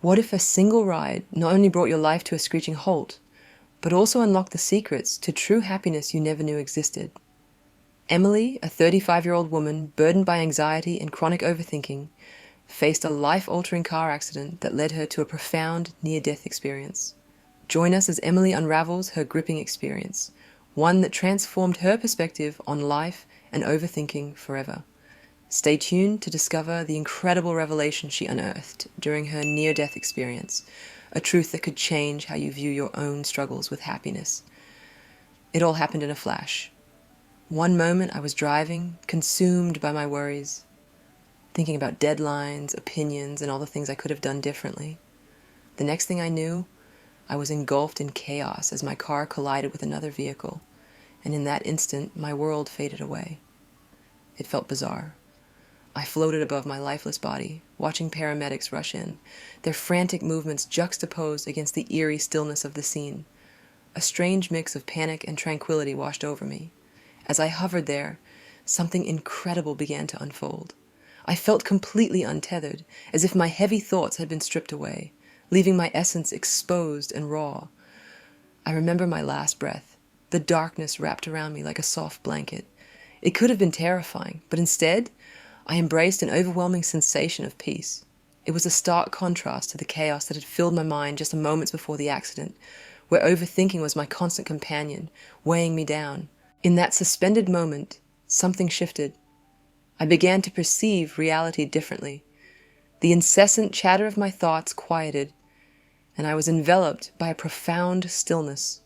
What if a single ride not only brought your life to a screeching halt, but also unlocked the secrets to true happiness you never knew existed? Emily, a 35-year-old woman burdened by anxiety and chronic overthinking, faced a life-altering car accident that led her to a profound near-death experience. Join us as Emily unravels her gripping experience, one that transformed her perspective on life and overthinking forever. Stay tuned to discover the incredible revelation she unearthed during her near-death experience, a truth that could change how you view your own struggles with happiness. It all happened in a flash. One moment I was driving, consumed by my worries, thinking about deadlines, opinions, and all the things I could have done differently. The next thing I knew, I was engulfed in chaos as my car collided with another vehicle, and in that instant, my world faded away. It felt bizarre. I floated above my lifeless body, watching paramedics rush in, their frantic movements juxtaposed against the eerie stillness of the scene. A strange mix of panic and tranquility washed over me. As I hovered there, something incredible began to unfold. I felt completely untethered, as if my heavy thoughts had been stripped away, leaving my essence exposed and raw. I remember my last breath, the darkness wrapped around me like a soft blanket. It could have been terrifying, but instead, I embraced an overwhelming sensation of peace. It was a stark contrast to the chaos that had filled my mind just moments before the accident, where overthinking was my constant companion, weighing me down. In that suspended moment, something shifted. I began to perceive reality differently. The incessant chatter of my thoughts quieted, and I was enveloped by a profound stillness.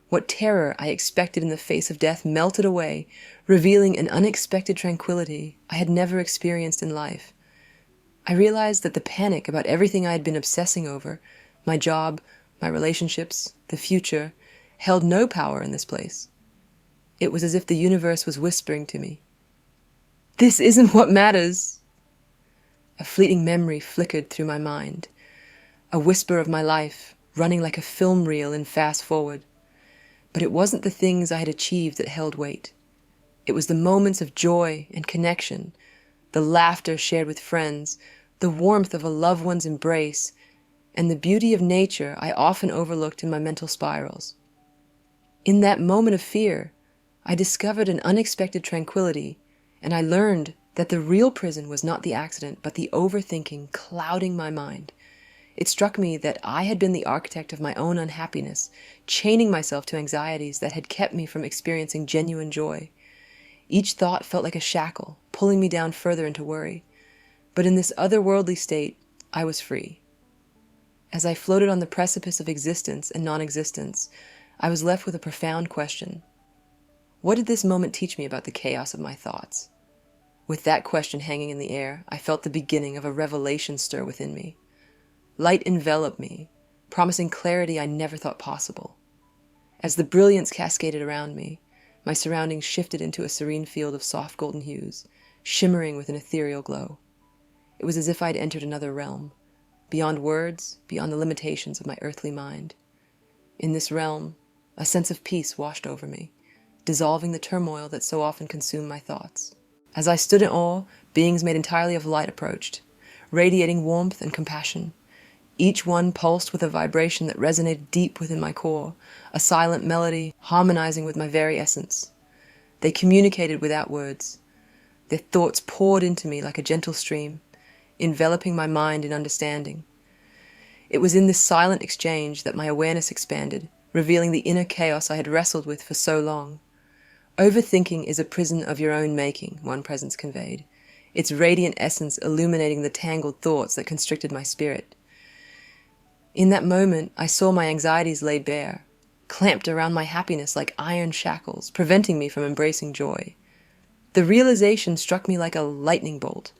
What terror I expected in the face of death melted away, revealing an unexpected tranquility I had never experienced in life. I realized that the panic about everything I had been obsessing over, my job, my relationships, the future, held no power in this place. It was as if the universe was whispering to me, "This isn't what matters." A fleeting memory flickered through my mind, a whisper of my life, running like a film reel in fast forward. But it wasn't the things I had achieved that held weight. It was the moments of joy and connection, the laughter shared with friends, the warmth of a loved one's embrace, and the beauty of nature I often overlooked in my mental spirals. In that moment of fear, I discovered an unexpected tranquility, and I learned that the real prison was not the accident, but the overthinking clouding my mind. It struck me that I had been the architect of my own unhappiness, chaining myself to anxieties that had kept me from experiencing genuine joy. Each thought felt like a shackle, pulling me down further into worry. But in this otherworldly state, I was free. As I floated on the precipice of existence and non-existence, I was left with a profound question. What did this moment teach me about the chaos of my thoughts? With that question hanging in the air, I felt the beginning of a revelation stir within me. Light enveloped me, promising clarity I never thought possible. As the brilliance cascaded around me, my surroundings shifted into a serene field of soft golden hues, shimmering with an ethereal glow. It was as if I'd entered another realm, beyond words, beyond the limitations of my earthly mind. In this realm, a sense of peace washed over me, dissolving the turmoil that so often consumed my thoughts. As I stood in awe, beings made entirely of light approached, radiating warmth and compassion. Each one pulsed with a vibration that resonated deep within my core, a silent melody harmonizing with my very essence. They communicated without words. Their thoughts poured into me like a gentle stream, enveloping my mind in understanding. It was in this silent exchange that my awareness expanded, revealing the inner chaos I had wrestled with for so long. Overthinking is a prison of your own making, one presence conveyed, its radiant essence illuminating the tangled thoughts that constricted my spirit. In that moment, I saw my anxieties laid bare, clamped around my happiness like iron shackles, preventing me from embracing joy. The realization struck me like a lightning bolt.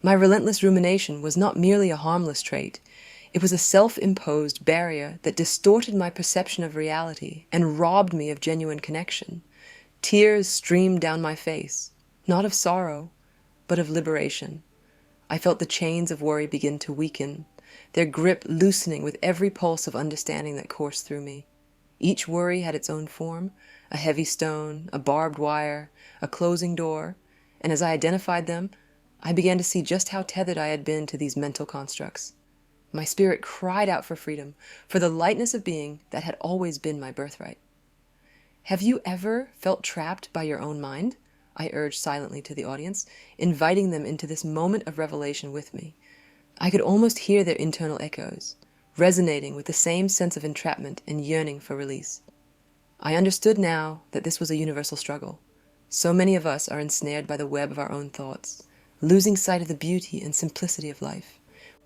My relentless rumination was not merely a harmless trait. It was a self-imposed barrier that distorted my perception of reality and robbed me of genuine connection. Tears streamed down my face, not of sorrow, but of liberation. I felt the chains of worry begin to weaken, their grip loosening with every pulse of understanding that coursed through me. Each worry had its own form, a heavy stone, a barbed wire, a closing door, and as I identified them, I began to see just how tethered I had been to these mental constructs. My spirit cried out for freedom, for the lightness of being that had always been my birthright. Have you ever felt trapped by your own mind? I urged silently to the audience, inviting them into this moment of revelation with me. I could almost hear their internal echoes, resonating with the same sense of entrapment and yearning for release. I understood now that this was a universal struggle. So many of us are ensnared by the web of our own thoughts, losing sight of the beauty and simplicity of life.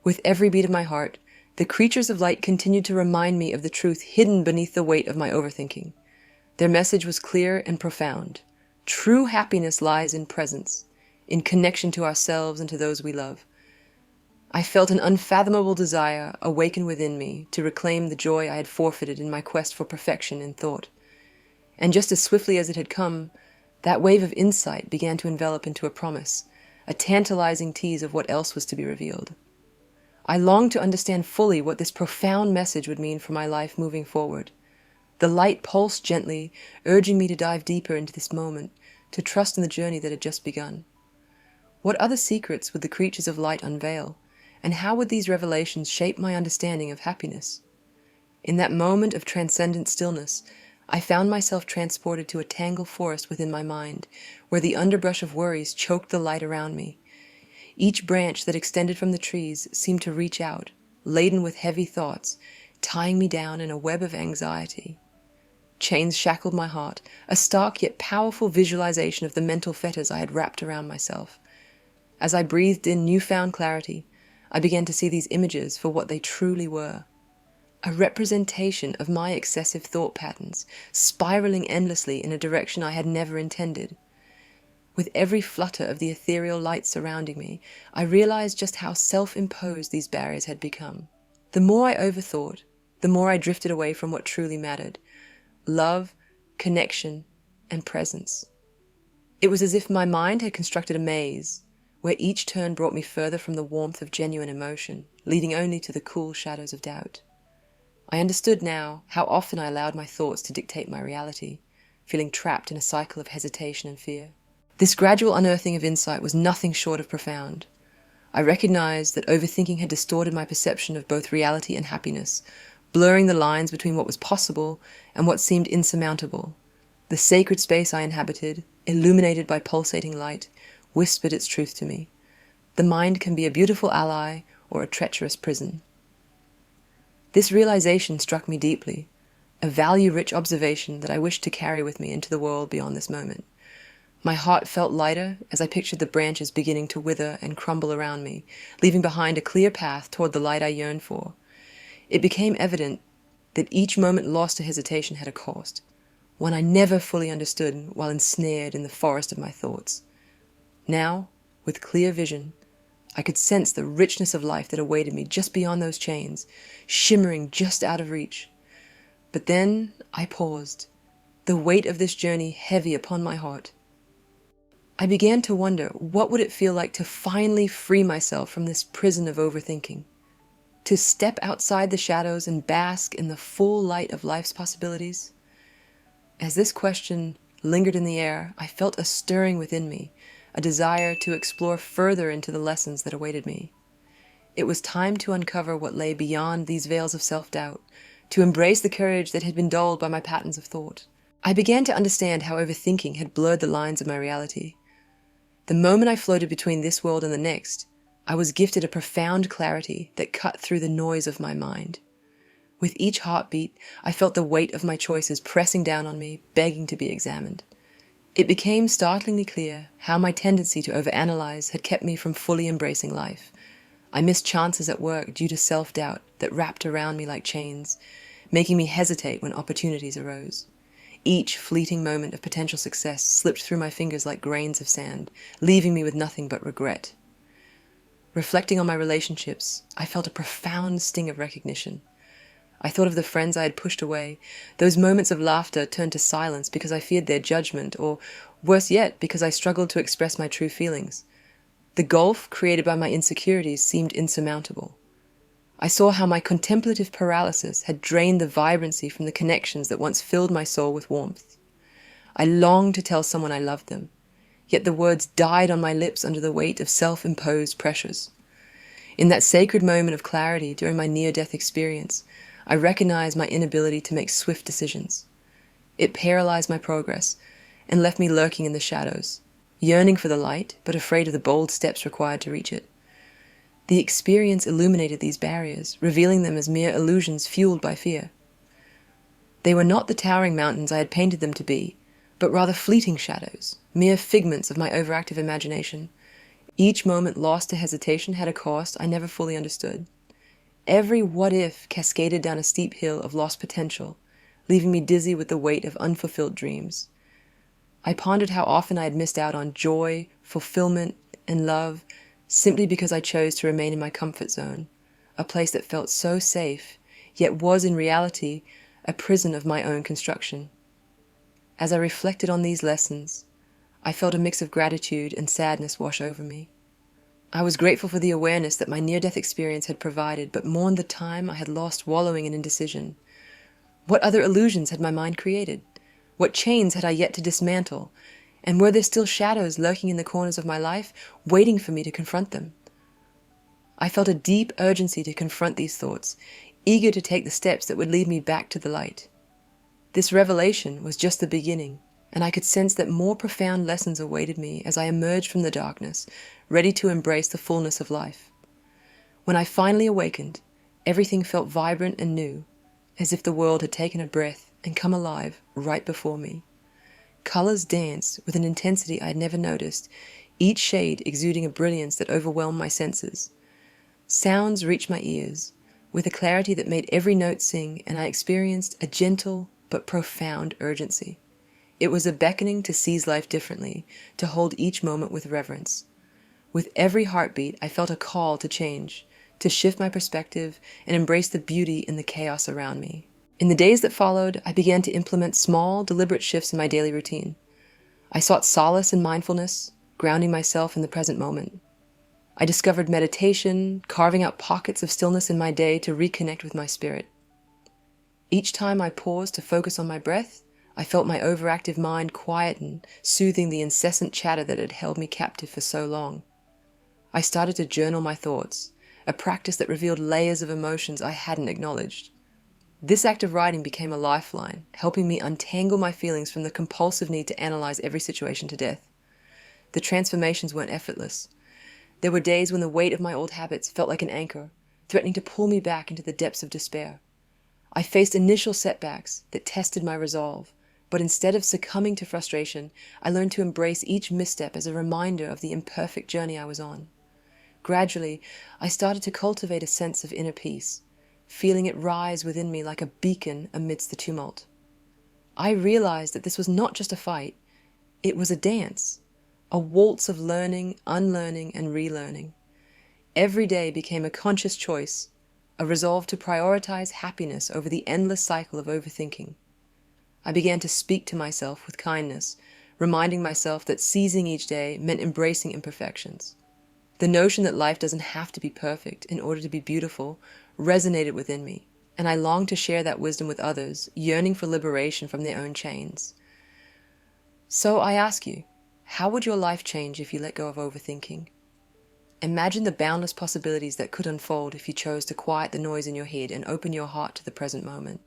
With every beat of my heart, the creatures of light continued to remind me of the truth hidden beneath the weight of my overthinking. Their message was clear and profound. True happiness lies in presence, in connection to ourselves and to those we love. I felt an unfathomable desire awaken within me to reclaim the joy I had forfeited in my quest for perfection in thought. And just as swiftly as it had come, that wave of insight began to envelop into a promise, a tantalizing tease of what else was to be revealed. I longed to understand fully what this profound message would mean for my life moving forward. The light pulsed gently, urging me to dive deeper into this moment, to trust in the journey that had just begun. What other secrets would the creatures of light unveil, and how would these revelations shape my understanding of happiness? In that moment of transcendent stillness, I found myself transported to a tangled forest within my mind, where the underbrush of worries choked the light around me. Each branch that extended from the trees seemed to reach out, laden with heavy thoughts, tying me down in a web of anxiety. Chains shackled my heart, a stark yet powerful visualization of the mental fetters I had wrapped around myself. As I breathed in newfound clarity, I began to see these images for what they truly were. A representation of my excessive thought patterns, spiraling endlessly in a direction I had never intended. With every flutter of the ethereal light surrounding me, I realized just how self-imposed these barriers had become. The more I overthought, the more I drifted away from what truly mattered: love, connection, and presence. It was as if my mind had constructed a maze, where each turn brought me further from the warmth of genuine emotion, leading only to the cool shadows of doubt. I understood now how often I allowed my thoughts to dictate my reality, feeling trapped in a cycle of hesitation and fear. This gradual unearthing of insight was nothing short of profound. I recognized that overthinking had distorted my perception of both reality and happiness, blurring the lines between what was possible and what seemed insurmountable. The sacred space I inhabited, illuminated by pulsating light, whispered its truth to me. The mind can be a beautiful ally or a treacherous prison. This realization struck me deeply, a value-rich observation that I wished to carry with me into the world beyond this moment. My heart felt lighter as I pictured the branches beginning to wither and crumble around me, leaving behind a clear path toward the light I yearned for. It became evident that each moment lost to hesitation had a cost, one I never fully understood while ensnared in the forest of my thoughts. Now, with clear vision, I could sense the richness of life that awaited me just beyond those chains, shimmering just out of reach. But then I paused, the weight of this journey heavy upon my heart. I began to wonder, what would it feel like to finally free myself from this prison of overthinking? To step outside the shadows and bask in the full light of life's possibilities? As this question lingered in the air, I felt a stirring within me, a desire to explore further into the lessons that awaited me. It was time to uncover what lay beyond these veils of self-doubt, to embrace the courage that had been dulled by my patterns of thought. I began to understand how overthinking had blurred the lines of my reality. The moment I floated between this world and the next, I was gifted a profound clarity that cut through the noise of my mind. With each heartbeat, I felt the weight of my choices pressing down on me, begging to be examined. It became startlingly clear how my tendency to overanalyze had kept me from fully embracing life. I missed chances at work due to self-doubt that wrapped around me like chains, making me hesitate when opportunities arose. Each fleeting moment of potential success slipped through my fingers like grains of sand, leaving me with nothing but regret. Reflecting on my relationships, I felt a profound sting of recognition. I thought of the friends I had pushed away, those moments of laughter turned to silence because I feared their judgment, or worse yet, because I struggled to express my true feelings. The gulf created by my insecurities seemed insurmountable. I saw how my contemplative paralysis had drained the vibrancy from the connections that once filled my soul with warmth. I longed to tell someone I loved them, yet the words died on my lips under the weight of self-imposed pressures. In that sacred moment of clarity during my near-death experience, I recognized my inability to make swift decisions. It paralyzed my progress and left me lurking in the shadows, yearning for the light, but afraid of the bold steps required to reach it. The experience illuminated these barriers, revealing them as mere illusions fueled by fear. They were not the towering mountains I had painted them to be, but rather fleeting shadows, mere figments of my overactive imagination. Each moment lost to hesitation had a cost I never fully understood. Every what-if cascaded down a steep hill of lost potential, leaving me dizzy with the weight of unfulfilled dreams. I pondered how often I had missed out on joy, fulfillment, and love simply because I chose to remain in my comfort zone, a place that felt so safe, yet was in reality a prison of my own construction. As I reflected on these lessons, I felt a mix of gratitude and sadness wash over me. I was grateful for the awareness that my near-death experience had provided, but mourned the time I had lost wallowing in indecision. What other illusions had my mind created? What chains had I yet to dismantle? And were there still shadows lurking in the corners of my life, waiting for me to confront them? I felt a deep urgency to confront these thoughts, eager to take the steps that would lead me back to the light. This revelation was just the beginning, and I could sense that more profound lessons awaited me as I emerged from the darkness, ready to embrace the fullness of life. When I finally awakened, everything felt vibrant and new, as if the world had taken a breath and come alive right before me. Colors danced with an intensity I had never noticed, each shade exuding a brilliance that overwhelmed my senses. Sounds reached my ears with a clarity that made every note sing, and I experienced a gentle but profound urgency. It was a beckoning to seize life differently, to hold each moment with reverence. With every heartbeat, I felt a call to change, to shift my perspective and embrace the beauty in the chaos around me. In the days that followed, I began to implement small, deliberate shifts in my daily routine. I sought solace in mindfulness, grounding myself in the present moment. I discovered meditation, carving out pockets of stillness in my day to reconnect with my spirit. Each time I paused to focus on my breath, I felt my overactive mind quieten, soothing the incessant chatter that had held me captive for so long. I started to journal my thoughts, a practice that revealed layers of emotions I hadn't acknowledged. This act of writing became a lifeline, helping me untangle my feelings from the compulsive need to analyze every situation to death. The transformations weren't effortless. There were days when the weight of my old habits felt like an anchor, threatening to pull me back into the depths of despair. I faced initial setbacks that tested my resolve, but instead of succumbing to frustration, I learned to embrace each misstep as a reminder of the imperfect journey I was on. Gradually, I started to cultivate a sense of inner peace, feeling it rise within me like a beacon amidst the tumult. I realized that this was not just a fight, it was a dance, a waltz of learning, unlearning, and relearning. Every day became a conscious choice, a resolve to prioritize happiness over the endless cycle of overthinking. I began to speak to myself with kindness, reminding myself that seizing each day meant embracing imperfections. The notion that life doesn't have to be perfect in order to be beautiful resonated within me, and I longed to share that wisdom with others, yearning for liberation from their own chains. So I ask you, how would your life change if you let go of overthinking? Imagine the boundless possibilities that could unfold if you chose to quiet the noise in your head and open your heart to the present moment.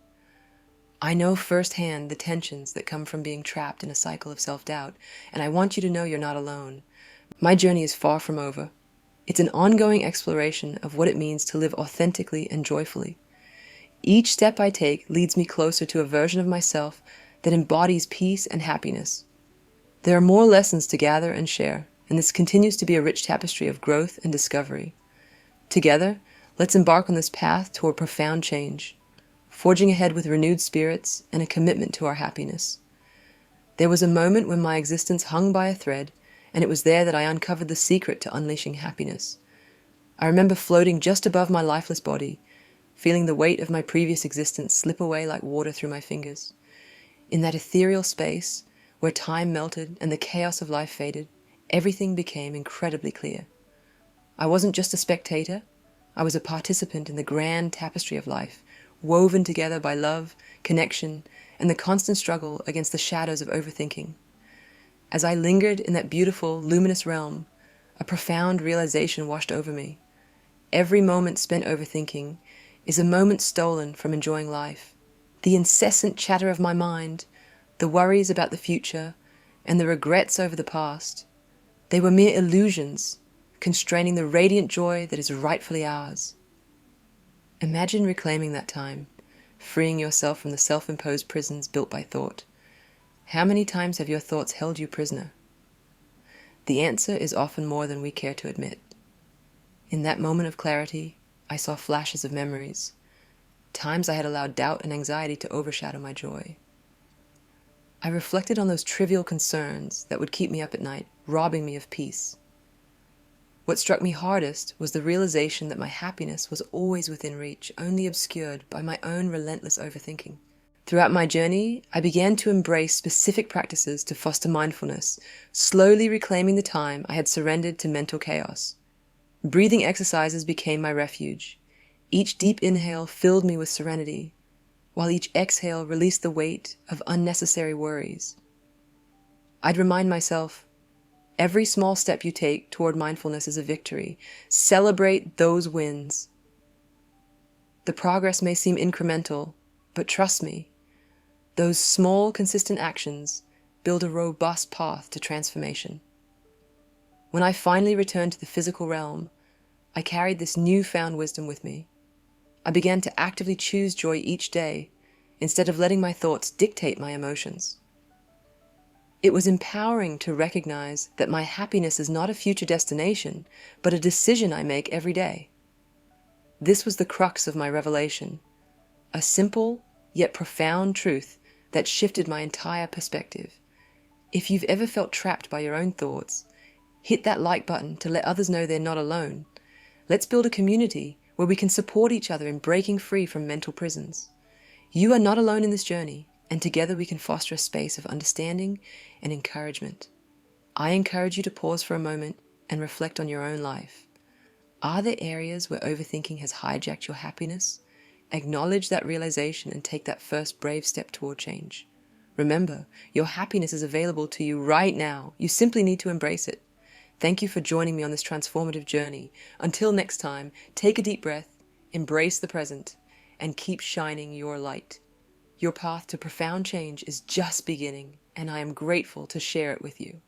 I know firsthand the tensions that come from being trapped in a cycle of self-doubt, and I want you to know you're not alone. My journey is far from over. It's an ongoing exploration of what it means to live authentically and joyfully. Each step I take leads me closer to a version of myself that embodies peace and happiness. There are more lessons to gather and share, and this continues to be a rich tapestry of growth and discovery. Together, let's embark on this path toward profound change, forging ahead with renewed spirits and a commitment to our happiness. There was a moment when my existence hung by a thread, and it was there that I uncovered the secret to unleashing happiness. I remember floating just above my lifeless body, feeling the weight of my previous existence slip away like water through my fingers. In that ethereal space, where time melted and the chaos of life faded, everything became incredibly clear. I wasn't just a spectator, I was a participant in the grand tapestry of life, woven together by love, connection, and the constant struggle against the shadows of overthinking. As I lingered in that beautiful, luminous realm, a profound realization washed over me. Every moment spent overthinking is a moment stolen from enjoying life. The incessant chatter of my mind, the worries about the future, and the regrets over the past, they were mere illusions, constraining the radiant joy that is rightfully ours. Imagine reclaiming that time, freeing yourself from the self-imposed prisons built by thought. How many times have your thoughts held you prisoner? The answer is often more than we care to admit. In that moment of clarity, I saw flashes of memories, times I had allowed doubt and anxiety to overshadow my joy. I reflected on those trivial concerns that would keep me up at night, robbing me of peace. What struck me hardest was the realization that my happiness was always within reach, only obscured by my own relentless overthinking. Throughout my journey, I began to embrace specific practices to foster mindfulness, slowly reclaiming the time I had surrendered to mental chaos. Breathing exercises became my refuge. Each deep inhale filled me with serenity, while each exhale released the weight of unnecessary worries. I'd remind myself, every small step you take toward mindfulness is a victory. Celebrate those wins. The progress may seem incremental, but trust me, those small, consistent actions build a robust path to transformation. When I finally returned to the physical realm, I carried this newfound wisdom with me. I began to actively choose joy each day, instead of letting my thoughts dictate my emotions. It was empowering to recognize that my happiness is not a future destination, but a decision I make every day. This was the crux of my revelation, a simple yet profound truth that shifted my entire perspective. If you've ever felt trapped by your own thoughts, hit that like button to let others know they're not alone. Let's build a community where we can support each other in breaking free from mental prisons. You are not alone in this journey, and together we can foster a space of understanding and encouragement. I encourage you to pause for a moment and reflect on your own life. Are there areas where overthinking has hijacked your happiness? Acknowledge that realization and take that first brave step toward change. Remember, your happiness is available to you right now. You simply need to embrace it. Thank you for joining me on this transformative journey. Until next time, take a deep breath, embrace the present, and keep shining your light. Your path to profound change is just beginning, and I am grateful to share it with you.